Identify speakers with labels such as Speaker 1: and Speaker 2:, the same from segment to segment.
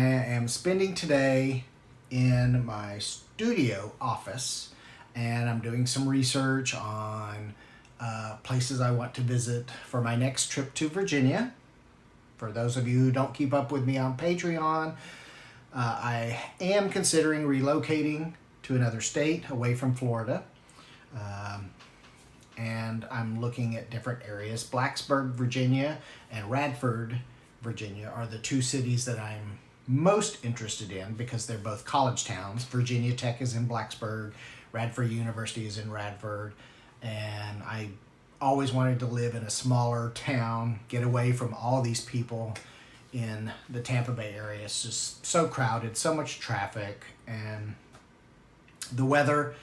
Speaker 1: I am spending today in my studio office, and I'm doing some research on places I want to visit for my next trip to Virginia. For those of you who don't keep up with me on Patreon, I am considering relocating to another state away from Florida. And I'm looking at different areas. Blacksburg, Virginia, and Radford, Virginia are the two cities that I'm most interested in because they're both college towns. Virginia Tech is in Blacksburg, Radford University is in Radford, and I always wanted to live in a smaller town, get away from all these people in the Tampa Bay area. It's just so crowded, so much traffic, and the weather,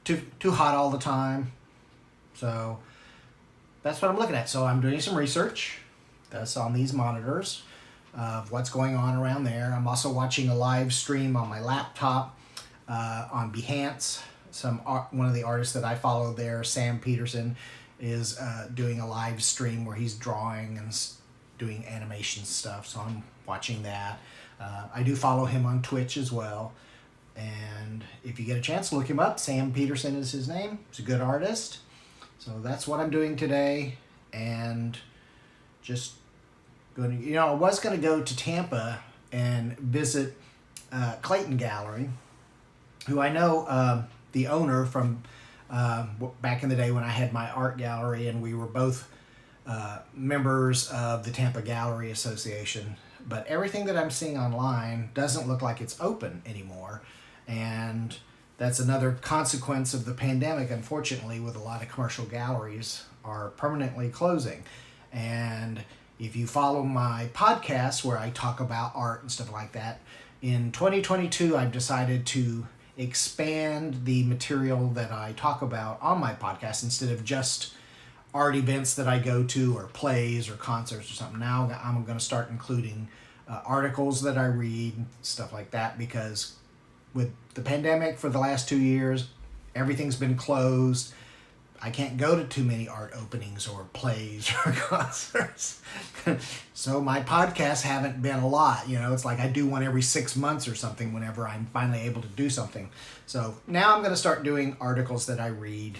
Speaker 1: too hot all the time. So that's what I'm looking at. So I'm doing some research that's on these monitors of what's going on around there. I'm also watching a live stream on my laptop on Behance. One of the artists that I follow there, Sam Peterson, is doing a live stream where he's drawing and doing animation stuff. So I'm watching that. I do follow him on Twitch as well. And if you get a chance, look him up. Sam Peterson is his name. He's a good artist. So that's what I'm doing today, and just going to, I was going to go to Tampa and visit Clayton Gallery, who I know the owner from back in the day when I had my art gallery, and we were both members of the Tampa Gallery Association. But everything that I'm seeing online doesn't look like it's open anymore, and that's another consequence of the pandemic, unfortunately, with a lot of commercial galleries are permanently closing. And if you follow my podcast where I talk about art and stuff like that, in 2022, I've decided to expand the material that I talk about on my podcast instead of just art events that I go to or plays or concerts or something. Now I'm going to start including articles that I read, stuff like that, because with the pandemic for the last 2 years, everything's been closed. I can't go to too many art openings or plays or concerts. So my podcasts haven't been a lot. It's like I do one every 6 months or something whenever I'm finally able to do something. So now I'm going to start doing articles that I read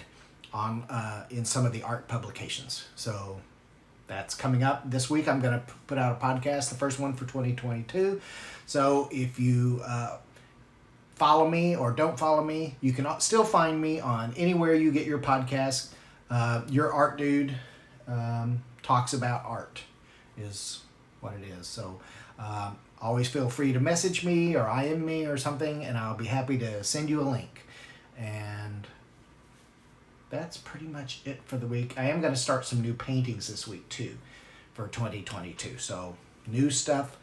Speaker 1: on in some of the art publications. So that's coming up this week. I'm going to put out a podcast, the first one for 2022. So if you follow me or don't follow me, you can still find me on anywhere you get your podcast. Your Art Dude talks about art is what it is. So always feel free to message me or IM me or something, and I'll be happy to send you a link. And that's pretty much it for the week. I am going to start some new paintings this week too for 2022. So new stuff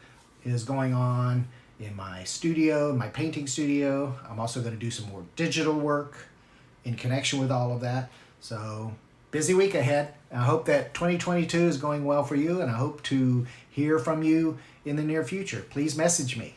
Speaker 1: is going on in my studio, my painting studio. I'm also going to do some more digital work in connection with all of that. So busy week ahead. I hope that 2022 is going well for you, and I hope to hear from you in the near future. Please message me.